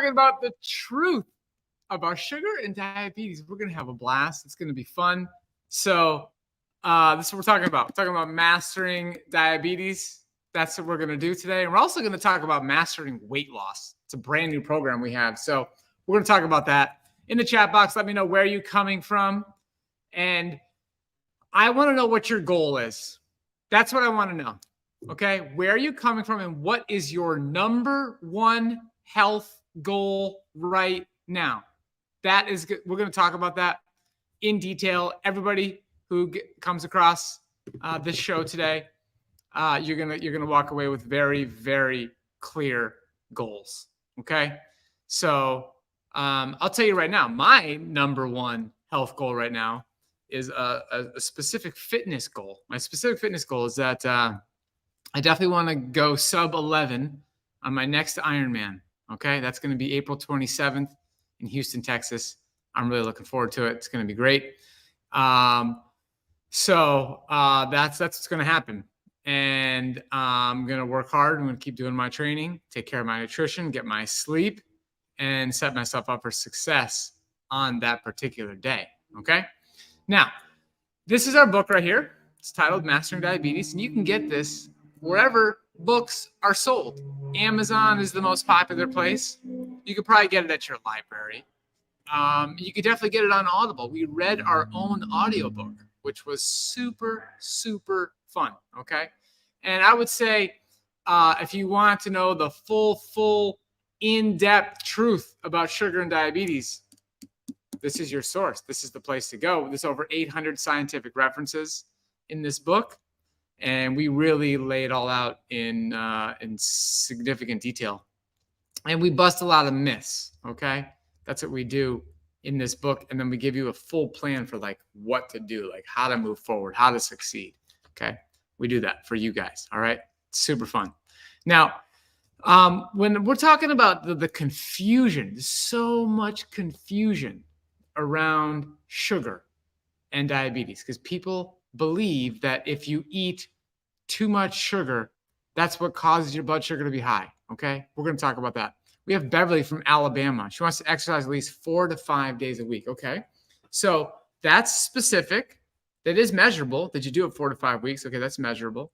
talking about the truth about sugar and diabetes. We're going to have a blast. It's going to be fun. So this is what we're talking about. We're talking about mastering diabetes. That's what we're going to do today. And we're also going to talk about mastering weight loss. It's a brand new program we have. So we're going to talk about that. In the chat box, let me know where you're coming from. And I want to know what your goal is. That's what I want to know. Okay. Where are you coming from and what is your number one health goal right now? That is good. We're going to talk about that in detail. Everybody who comes across this show today, you're gonna walk away with very, very clear goals. Okay. So I'll tell you right now, my number one health goal right now is a specific fitness goal. My specific fitness goal is that I definitely want to go sub 11 on my next Ironman. Okay. That's going to be April 27th in Houston, Texas. I'm really looking forward to it. It's going to be great. So that's what's going to happen. And I'm going to work hard. I'm going to keep doing my training, take care of my nutrition, get my sleep, and set myself up for success on that particular day. Okay. Now, this is our book right here. It's titled Mastering Diabetes, and you can get this wherever books are sold. Amazon is the most popular place. You could probably get it at your library. You could definitely get it on Audible. We read our own audiobook, which was super, super fun. Okay. And I would say, if you want to know the full in-depth truth about sugar and diabetes, this is your source. This is the place to go. There's over 800 scientific references in this book. And we really lay it all out in significant detail. And we bust a lot of myths. Okay. That's what we do in this book. And then we give you a full plan for like what to do, like how to move forward, how to succeed. Okay. We do that for you guys. All right. It's super fun. Now, when we're talking about the confusion, there's so much confusion around sugar and diabetes because people believe that if you eat too much sugar, that's what causes your blood sugar to be high. Okay. We're going to talk about that. We have Beverly from Alabama. She wants to exercise at least 4 to 5 days a week. Okay. So that's specific. That is measurable. Did you do it 4 to 5 weeks? Okay. That's measurable.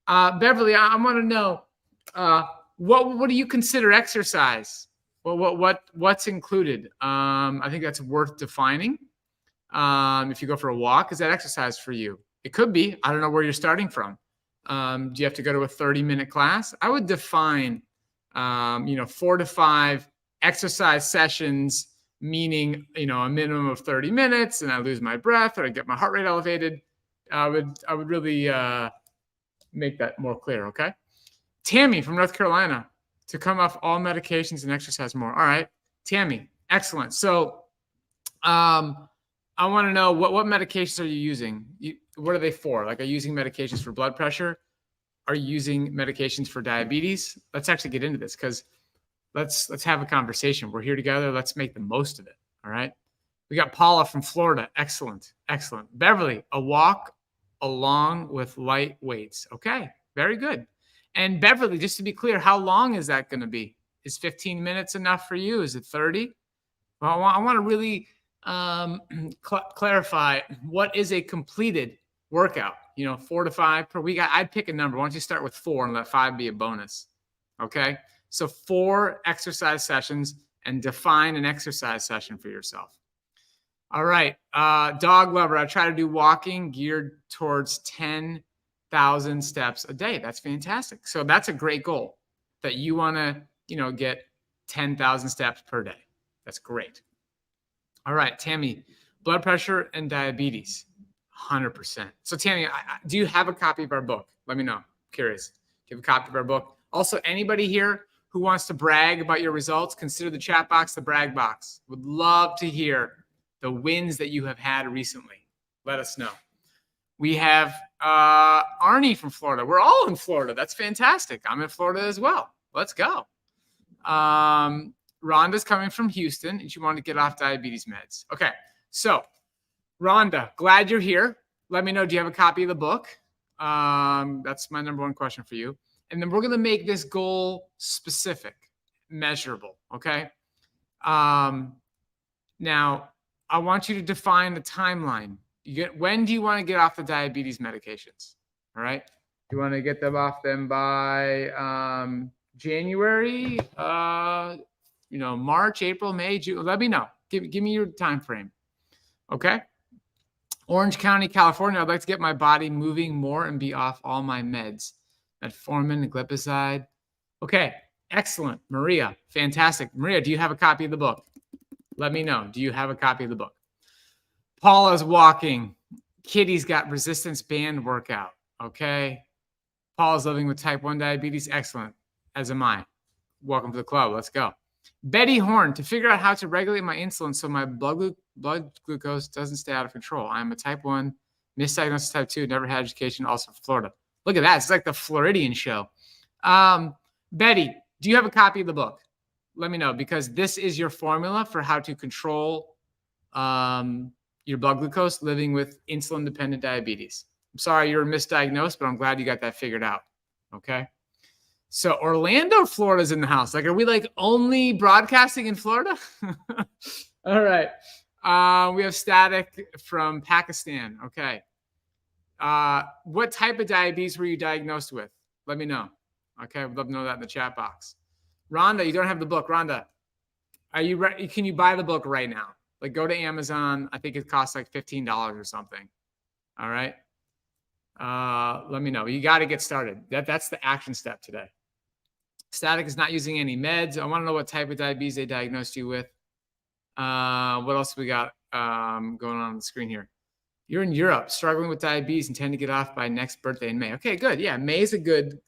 Beverly, I want to know, what do you consider exercise? What's included? I think that's worth defining. If you go for a walk, is that exercise for you? It could be. I don't know where you're starting from. Do you have to go to a 30-minute class? I would define 4 to 5 exercise sessions, meaning, a minimum of 30 minutes and I lose my breath or I get my heart rate elevated. I would really make that more clear. Okay. Tammy from North Carolina, to come off all medications and exercise more. All right. Tammy. Excellent. So, I want to know what medications are you using? What are they for? Like, are you using medications for blood pressure? Are you using medications for diabetes? Let's actually get into this because let's have a conversation. We're here together. Let's make the most of it. All right. We got Paula from Florida. Excellent. Excellent. Beverly, a walk along with light weights. Okay. Very good. And Beverly, just to be clear, how long is that going to be? Is 15 minutes enough for you? Is it 30? Well, I want to really clarify what is a completed workout. 4 to 5 per week. I'd pick a number. Why don't you start with 4 and let 5 be a bonus? Okay. So 4 exercise sessions and define an exercise session for yourself. All right. Dog lover. I try to do walking geared towards 10,000 steps a day. That's fantastic. So that's a great goal that you want to, get 10,000 steps per day. That's great. All right, Tammy, blood pressure and diabetes, 100%. So Tammy, do you have a copy of our book? Let me know. I'm curious. Do you have a copy of our book? Also, anybody here who wants to brag about your results, consider the chat box the brag box. Would love to hear the wins that you have had recently. Let us know. We have Arnie from Florida. We're all in Florida. That's fantastic. I'm in Florida as well. Let's go. Rhonda's coming from Houston, and she wanted to get off diabetes meds. Okay, so Rhonda, glad you're here. Let me know, do you have a copy of the book? That's my number one question for you. And then we're going to make this goal specific, measurable, okay? Now, I want you to define the timeline. When do you want to get off the diabetes medications? All right. You want to get them off them by January, March, April, May, June. Let me know. Give me your time frame. Okay. Orange County, California. I'd like to get my body moving more and be off all my meds. Metformin, glipizide. Okay. Excellent. Maria. Fantastic. Maria, do you have a copy of the book? Let me know. Do you have a copy of the book? Paula's walking. Kitty's got resistance band workout. Okay. Paula's living with type 1 diabetes. Excellent. As am I. Welcome to the club. Let's go. Betty Horn, to figure out how to regulate my insulin so my blood glucose doesn't stay out of control. I'm a type 1, misdiagnosed type 2, never had education, also from Florida. Look at that. It's like the Floridian show. Betty, do you have a copy of the book? Let me know, because this is your formula for how to control your blood glucose living with insulin-dependent diabetes. I'm sorry you're misdiagnosed, but I'm glad you got that figured out. Okay. So Orlando, Florida's in the house. Like, are we like only broadcasting in Florida? All right. We have Static from Pakistan. Okay. What type of diabetes were you diagnosed with? Let me know. Okay. I'd love to know that in the chat box. Rhonda, you don't have the book. Rhonda, are you ready? Can you buy the book right now? Like, go to Amazon. I think it costs like $15 or something. All right. Let me know. You got to get started. That's the action step today. Static is not using any meds. I want to know what type of diabetes they diagnosed you with. What else we got going on the screen here? You're in Europe, struggling with diabetes, intend to get off by next birthday in May. Okay, good. Yeah, May is a good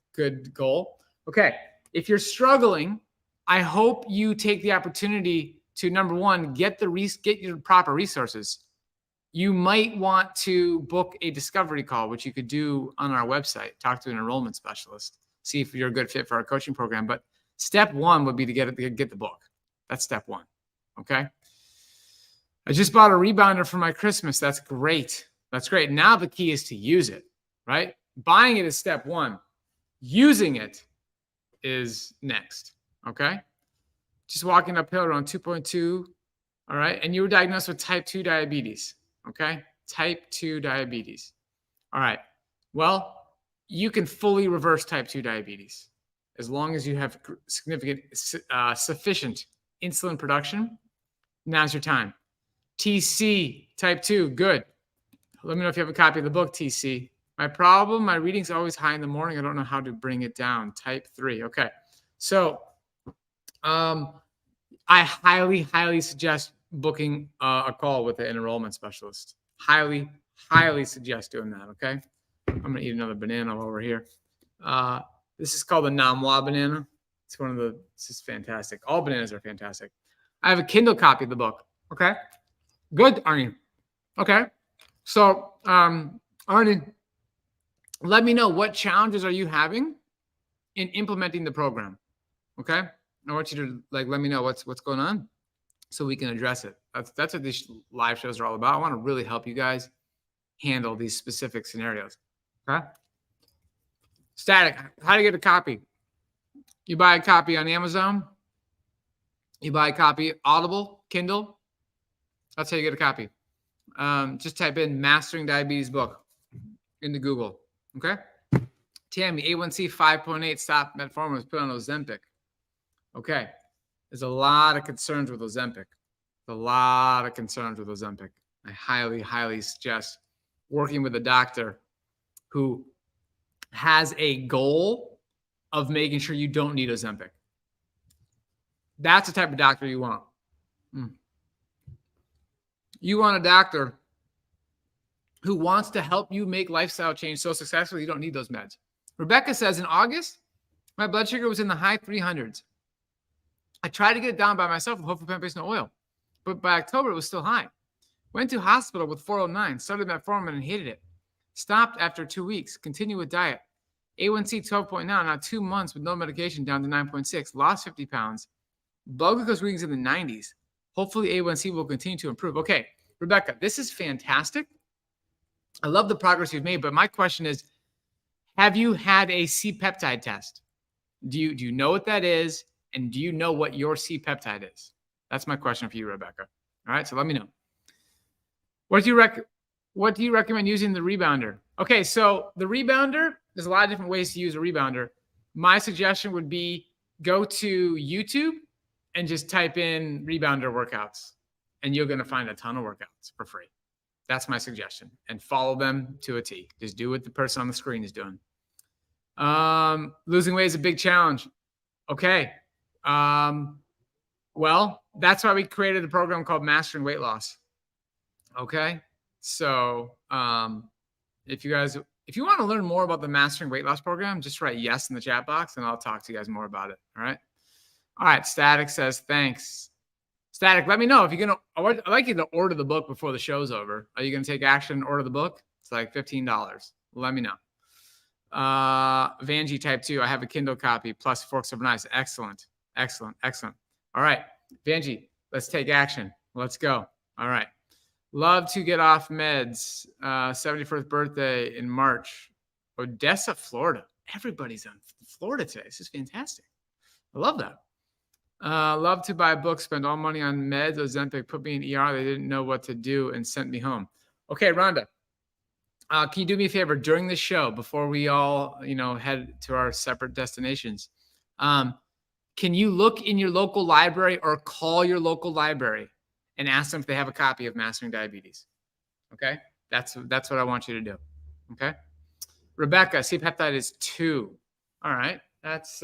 goal. Okay, if you're struggling, I hope you take the opportunity to, number one, get your proper resources. You might want to book a discovery call, which you could do on our website. Talk to an enrollment specialist. See if you're a good fit for our coaching program. But step one would be to get the book. That's step one. Okay. I just bought a rebounder for my Christmas. That's great. That's great. Now the key is to use it, right? Buying it is step one. Using it is next. Okay. Just walking uphill around 2.2. All right. And you were diagnosed with type 2 diabetes. Okay. Type 2 diabetes. All right. Well, you can fully reverse type 2 diabetes as long as you have sufficient insulin production. Now's your time. TC, type 2, good. Let me know if you have a copy of the book, TC. My problem, my reading's always high in the morning. I don't know how to bring it down. Type 3, okay. So I highly suggest booking a call with an enrollment specialist. Highly suggest doing that, okay? I'm going to eat another banana while we're here. This is called the Namwa banana. This is fantastic. All bananas are fantastic. I have a Kindle copy of the book. Okay. Good, Arnie. Okay. So, Arnie, let me know, what challenges are you having in implementing the program? Okay. I want you to let me know what's going on so we can address it. That's what these live shows are all about. I want to really help you guys handle these specific scenarios. Okay. Static, how do you get a copy? You buy a copy on Amazon. You buy a copy Audible, Kindle. That's how you get a copy. Just type in Mastering Diabetes book into Google. Okay. Tammy, A1C 5.8, stop metformin, was put on Ozempic. Okay. There's a lot of concerns with Ozempic. I highly suggest working with a doctor who has a goal of making sure you don't need Ozempic. That's the type of doctor you want. You want a doctor who wants to help you make lifestyle change so successfully you don't need those meds. Rebecca says, in August, my blood sugar was in the high 300s. I tried to get it down by myself with whole food plant-based no oil, but by October, it was still high. Went to hospital with 409, started metformin and hated it. Stopped after 2 weeks, continued with diet. A1C 12.9, now 2 months with no medication down to 9.6, lost 50 pounds. Blood glucose readings in the 90s. Hopefully A1C will continue to improve. Okay, Rebecca, this is fantastic. I love the progress you've made, but my question is, have you had a C-peptide test? Do you know what that is? And do you know what your C-peptide is? That's my question for you, Rebecca. All right, so let me know. What do you recommend using the rebounder? Okay, so the rebounder, there's a lot of different ways to use a rebounder. My suggestion would be go to YouTube and just type in rebounder workouts, and you're going to find a ton of workouts for free. That's my suggestion, and follow them to a T. Just do what the person on the screen is doing. Losing weight is a big challenge. Okay. Well, that's why we created a program called Mastering Weight Loss. Okay. So, if you want to learn more about the Mastering Weight Loss program, just write yes in the chat box and I'll talk to you guys more about it. All right. All right. Static says, thanks. Static, let me know if you're going to, I'd like you to order the book before the show's over. Are you going to take action and order the book? It's like $15. Let me know. Vanjie type 2, I have a Kindle copy plus Forks Over Knives. Excellent. Excellent. Excellent. All right. Vanjie, let's take action. Let's go. All right. Love to get off meds. 71st birthday in March. Odessa, Florida. Everybody's on Florida today. This is fantastic. I love that. Love to buy books, spend all money on meds. Ozempic put me in ER. They didn't know what to do and sent me home. Okay, Rhonda. Can you do me a favor during the show before we all, head to our separate destinations? Can you look in your local library or call your local library and ask them if they have a copy of Mastering Diabetes? Okay, that's what I want you to do. Okay, Rebecca, C-peptide is 2. All right, that's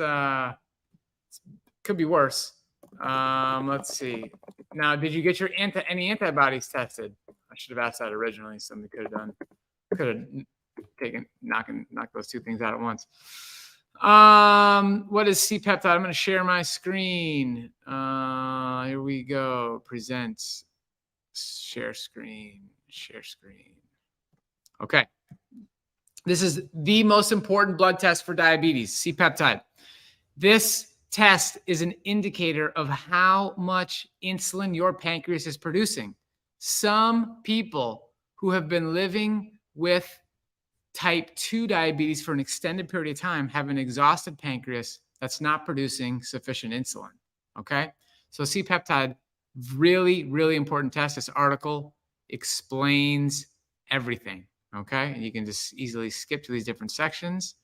could be worse. Let's see. Now, did you get your any antibodies tested? I should have asked that originally. Somebody could have knocked those two things out at once. What is C-peptide? I'm going to share my screen. Here we go. Present. Share screen. Share screen. Okay. This is the most important blood test for diabetes, C-peptide. This test is an indicator of how much insulin your pancreas is producing. Some people who have been living with type 2 diabetes for an extended period of time have an exhausted pancreas that's not producing sufficient insulin. Okay. So C-peptide, really, really important test. This article explains everything. Okay. And you can just easily skip to these different sections.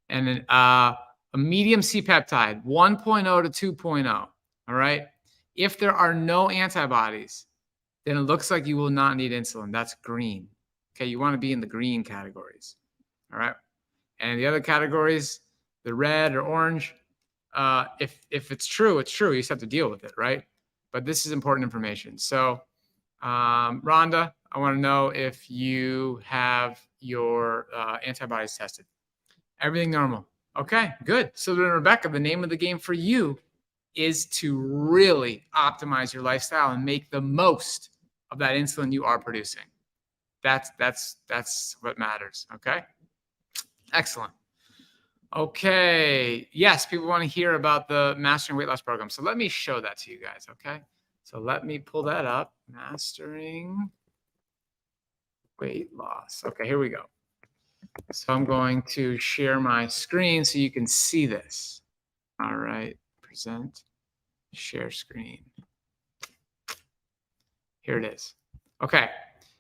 And then a medium C-peptide, 1.0 to 2.0. All right. If there are no antibodies, then it looks like you will not need insulin. That's green. Okay, you want to be in the green categories. All right. And the other categories, the red or orange, if it's true, it's true. You just have to deal with it, right? But this is important information. So, Rhonda, I want to know if you have your antibodies tested. Everything normal. Okay, good. So then, Rebecca, the name of the game for you is to really optimize your lifestyle and make the most of that insulin you are producing. That's what matters. Okay. Excellent. Okay. Yes, people want to hear about the Mastering Weight Loss program. So let me show that to you guys. Okay. So let me pull that up. Mastering Weight Loss. Okay, here we go. So I'm going to share my screen so you can see this. All right. Present. Share screen. Here it is. Okay.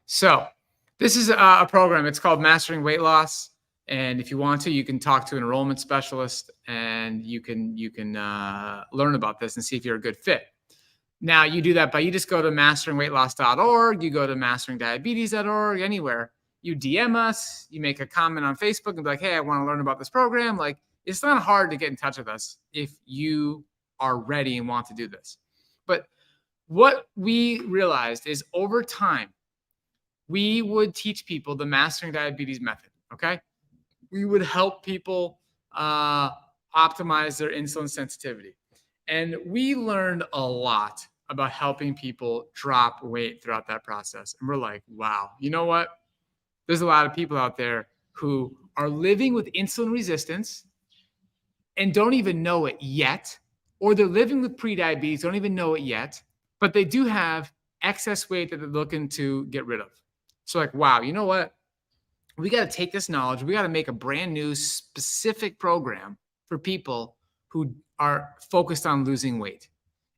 So this is a program. It's called Mastering Weight Loss. And if you want to, you can talk to an enrollment specialist and you can learn about this and see if you're a good fit. Now, you do that by you just go to masteringweightloss.org. You go to masteringdiabetes.org, anywhere. You DM us. You make a comment on Facebook and be like, hey, I want to learn about this program. Like, it's not hard to get in touch with us if you are ready and want to do this. But what we realized is over time, we would teach people the Mastering Diabetes method, okay? We would help people optimize their insulin sensitivity. And we learned a lot about helping people drop weight throughout that process. And we're like, wow, you know what? There's a lot of people out there who are living with insulin resistance and don't even know it yet, or they're living with prediabetes, don't even know it yet, but they do have excess weight that they're looking to get rid of. So like, wow, you know what? We got to take this knowledge. We got to make a brand new specific program for people who are focused on losing weight.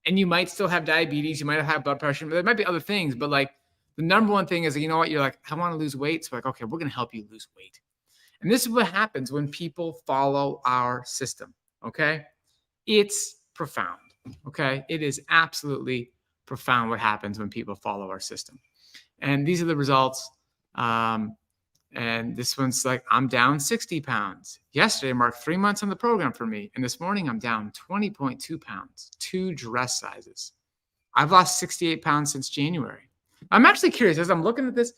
and you might still have diabetes, you might have high blood pressure, but there might be other things. But like the number one thing is, you know what? You're like, I want to lose weight. So like, okay, we're going to help you lose weight. And this is what happens when people follow our system. Okay. It's profound. Okay. It is absolutely profound what happens when people follow our system. And these are the results. And this one's like, I'm down 60 pounds. Yesterday marked 3 months on the program for me. And this morning I'm down 20.2 pounds, 2 dress sizes. I've lost 68 pounds since January. I'm actually curious as I'm looking at this.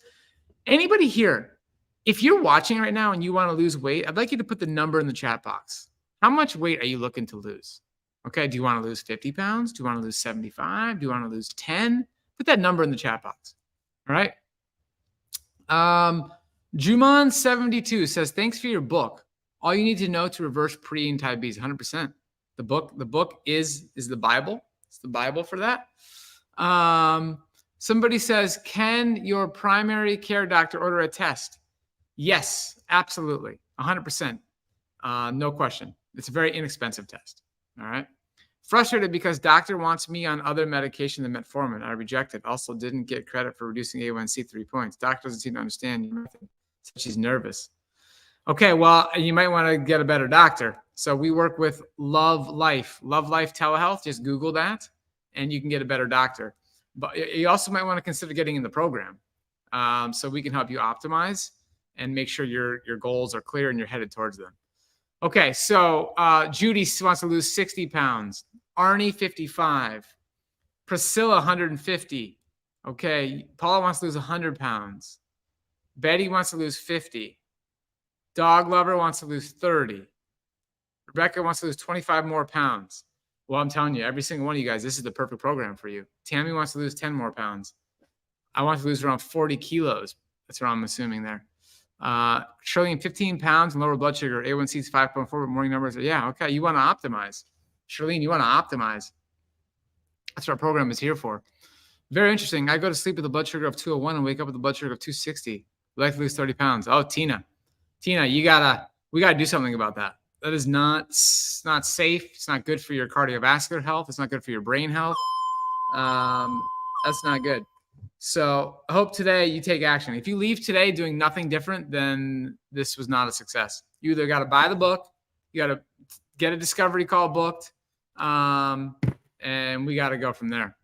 Anybody here, if you're watching right now and you want to lose weight, I'd like you to put the number in the chat box. How much weight are you looking to lose? Okay. Do you want to lose 50 pounds? Do you want to lose 75? Do you want to lose 10? Put that number in the chat box. All right. Juman72 says, thanks for your book. All you need to know to reverse pre and diabetes, 100%. The book is the Bible. It's the Bible for that. Somebody says, can your primary care doctor order a test? Yes, absolutely. 100%. No question. It's a very inexpensive test. All right. Frustrated because doctor wants me on other medication than metformin. I rejected. Also didn't get credit for reducing A1C 3 points. Doctor doesn't seem to understand your method. So she's nervous. Okay, well, you might want to get a better doctor. So we work with Love Life Telehealth. Just Google that and you can get a better doctor. But you also might want to consider getting in the program. So we can help you optimize and make sure your goals are clear and you're headed towards them. Okay, so Judy wants to lose 60 pounds. Arnie, 55. Priscilla, 150. Okay, Paula wants to lose 100 pounds. Betty wants to lose 50. Dog Lover wants to lose 30. Rebecca wants to lose 25 more pounds. Well, I'm telling you, every single one of you guys, this is the perfect program for you. Tammy wants to lose 10 more pounds. I want to lose around 40 kilos. That's what I'm assuming there. Shirley, 15 pounds and lower blood sugar. A1C is 5.4, but morning numbers are, yeah, okay. You want to optimize. Shirley, you want to optimize. That's what our program is here for. Very interesting. I go to sleep with a blood sugar of 201 and wake up with a blood sugar of 260. We'd like to lose 30 pounds. Oh, Tina, we gotta do something about that. That is not safe. It's not good for your cardiovascular health. It's not good for your brain health. That's not good. So I hope today you take action. If you leave today doing nothing different, then this was not a success. You either got to buy the book, you got to get a discovery call booked, and we got to go from there.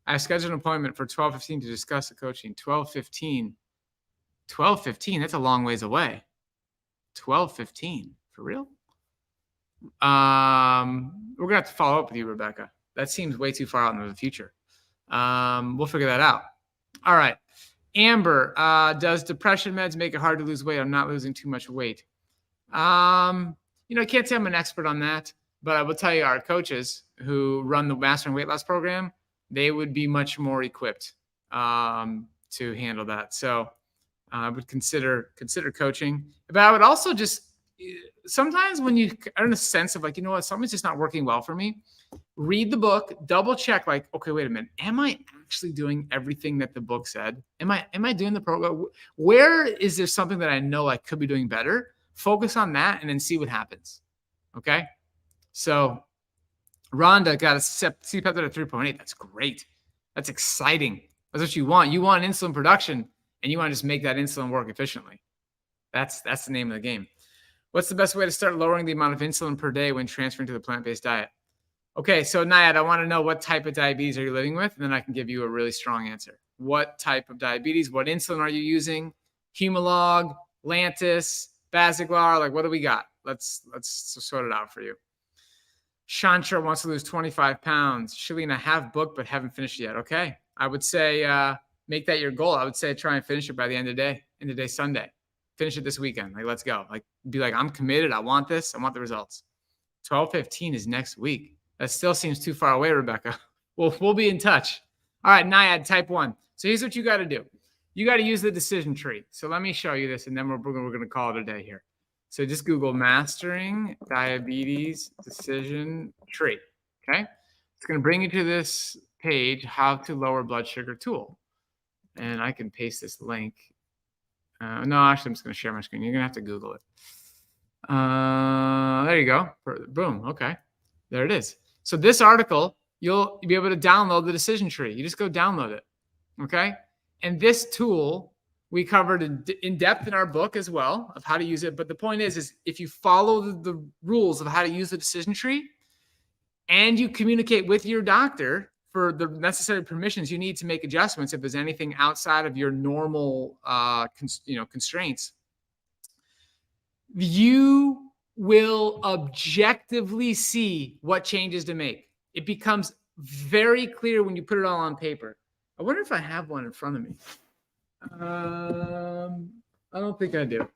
I scheduled an appointment for 12:15 to discuss the coaching. 12:15. That's a long ways away. 12:15 for real? We're gonna have to follow up with you, Rebecca. That seems way too far out into the future. We'll figure that out. All right. Amber, does depression meds make it hard to lose weight? I'm not losing too much weight. I can't say I'm an expert on that, but I will tell you our coaches who run the Mastering Weight Loss program, they would be much more equipped to handle that. So I would consider coaching. But I would also just sometimes when you are in a sense of like, you know what, something's just not working well for me, read the book, double check, like, okay, wait a minute. Am I actually doing everything that the book said? Am I doing the program? Where is there something that I know I could be doing better? Focus on that and then see what happens. Okay. So Rhonda got a C-peptide at 3.8. That's great. That's exciting. That's what you want. You want insulin production and you want to just make that insulin work efficiently. That's the name of the game. What's the best way to start lowering the amount of insulin per day when transferring to the plant-based diet? Okay, so Nayad, I want to know what type of diabetes are you living with, and then I can give you a really strong answer. What type of diabetes? What insulin are you using? Humalog, Lantus, Basaglar, like what do we got? Let's sort it out for you. Chantra wants to lose 25 pounds. Shalina, have booked but haven't finished yet. Okay, I would say make that your goal. I would say try and finish it by the end of the day, Sunday. Finish it this weekend. Like, let's go. Like, be like, I'm committed. I want this. I want the results. 12:15 is next week. That still seems too far away, Rebecca. We'll be in touch. All right, Nayad, type 1. So here's what you got to do. You got to use the decision tree. So let me show you this, and then we're going to call it a day here. So just Google Mastering Diabetes Decision Tree. Okay? It's going to bring you to this page, How to Lower Blood Sugar Tool. And I can paste this link. No, actually, I'm just going to share my screen. You're going to have to Google it. There you go. Boom. Okay. There it is. So this article you'll be able to download the decision tree. You just go download it. Okay. And this tool we covered in depth in our book as well of how to use it. But the point is if you follow the rules of how to use the decision tree and you communicate with your doctor for the necessary permissions you need to make adjustments if there's anything outside of your normal constraints, you will objectively see what changes to make. It becomes very clear when you put it all on paper. I wonder if I have one in front of me. I don't think I do.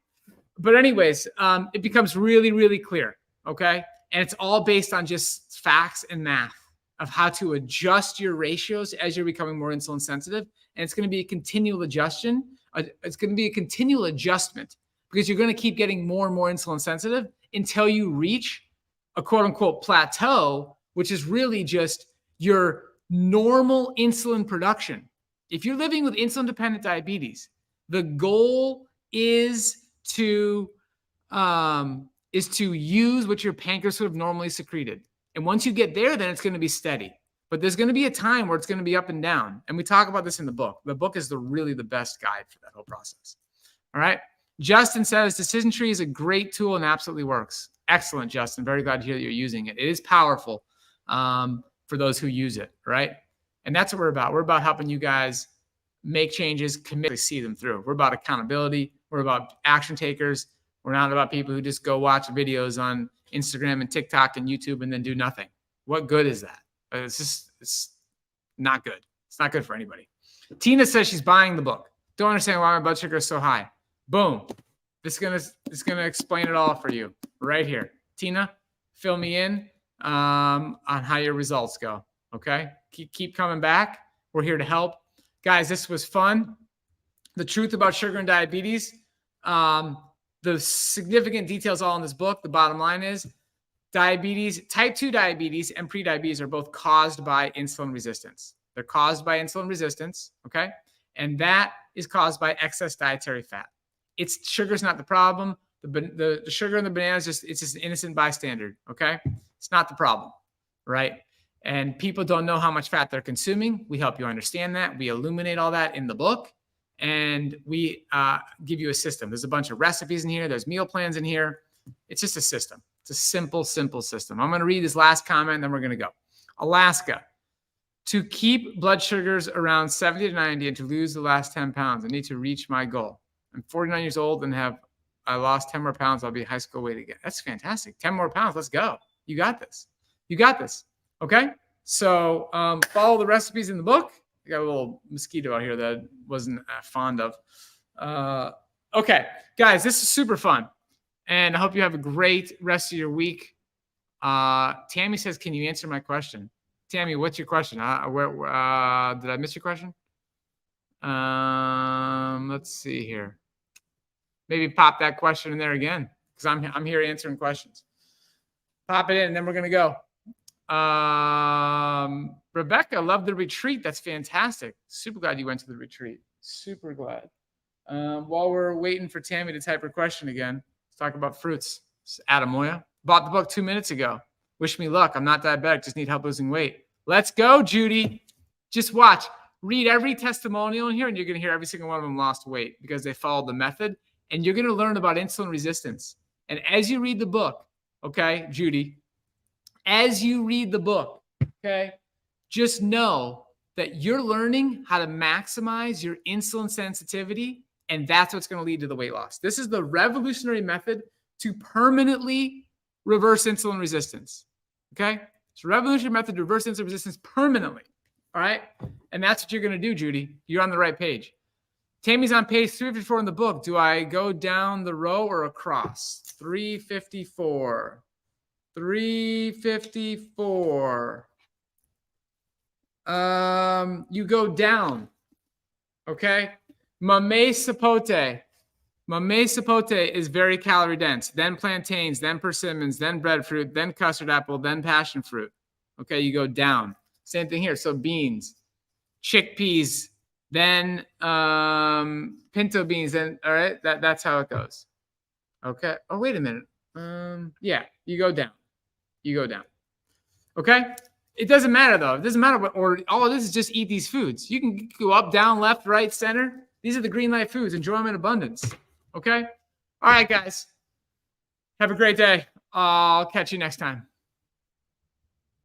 But anyways, it becomes really, really clear, okay? And it's all based on just facts and math of how to adjust your ratios as you're becoming more insulin sensitive. And it's going to be a continual adjustment. It's going to be a continual adjustment because you're going to keep getting more and more insulin sensitive until you reach a quote unquote plateau, which is really just your normal insulin production. If you're living with insulin dependent diabetes, the goal is to use what your pancreas would have normally secreted. And once you get there, then it's going to be steady. But there's going to be a time where it's going to be up and down. And we talk about this in the book. The book is really the best guide for that whole process. All right. Justin says Decision Tree is a great tool and absolutely works. Excellent, Justin. Very glad to hear that you're using it. It is powerful for those who use it, right? And that's what we're about. We're about helping you guys make changes, commit, see them through. We're about accountability. We're about action takers. We're not about people who just go watch videos on Instagram and TikTok and YouTube and then do nothing. What good is that? It's not good. It's not good for anybody. Tina says she's buying the book. Don't understand why my blood sugar is so high. Boom. This is gonna explain it all for you right here. Tina, fill me in on how your results go. Okay. Keep coming back. We're here to help. Guys, this was fun. The truth about sugar and diabetes. The significant details all in this book. The bottom line is diabetes, type 2 diabetes and prediabetes are both caused by insulin resistance. They're caused by insulin resistance, okay? And that is caused by excess dietary fat. Sugar's not the problem. The sugar in the bananas, it's just an innocent bystander, okay? It's not the problem, right? And people don't know how much fat they're consuming. We help you understand that. We illuminate all that in the book. And we give you a system. There's a bunch of recipes in here. There's meal plans in here. It's just a system. It's a simple, simple system. I'm going to read this last comment, and then we're going to go. Alaska. To keep blood sugars around 70 to 90 and to lose the last 10 pounds, I need to reach my goal. I'm 49 years old and I lost 10 more pounds. I'll be high school weight again. That's fantastic. 10 more pounds. Let's go. You got this. You got this. Okay? So follow the recipes in the book. I got a little mosquito out here that I wasn't fond of. Okay, guys, this is super fun. And I hope you have a great rest of your week. Tammy says, can you answer my question? Tammy, what's your question? Did I miss your question? Let's see here. Maybe pop that question in there again because I'm here answering questions. Pop it in, and then we're going to go. Rebecca, love the retreat. That's fantastic. Super glad you went to the retreat. Super glad. While we're waiting for Tammy to type her question again, let's talk about fruits. It's Adam Moya. Bought the book 2 minutes ago. Wish me luck. I'm not diabetic. Just need help losing weight. Let's go, Judy. Just watch. Read every testimonial in here, and you're going to hear every single one of them lost weight because they followed the method. And you're going to learn about insulin resistance. And as you read the book, okay, Judy, as you read the book, okay, just know that you're learning how to maximize your insulin sensitivity, and that's what's going to lead to the weight loss. This is the revolutionary method to permanently reverse insulin resistance, okay? It's a revolutionary method to reverse insulin resistance permanently, all right? And that's what you're going to do, Judy. You're on the right page. Tammy's on page 354 in the book. Do I go down the row or across? 354. 354. You go down. Okay. Mamey sapote. Mamey sapote is very calorie dense. Then plantains, then persimmons, then breadfruit, then custard apple, then passion fruit. Okay. You go down. Same thing here. So beans, chickpeas, then pinto beans. Then, all right. That's how it goes. Okay. Oh, wait a minute. Yeah. You go down. You go down. Okay. It doesn't matter though. It doesn't matter what order. All it is just eat these foods. You can go up, down, left, right, center. These are the green light foods. Enjoy them in abundance. Okay. All right, guys. Have a great day. I'll catch you next time.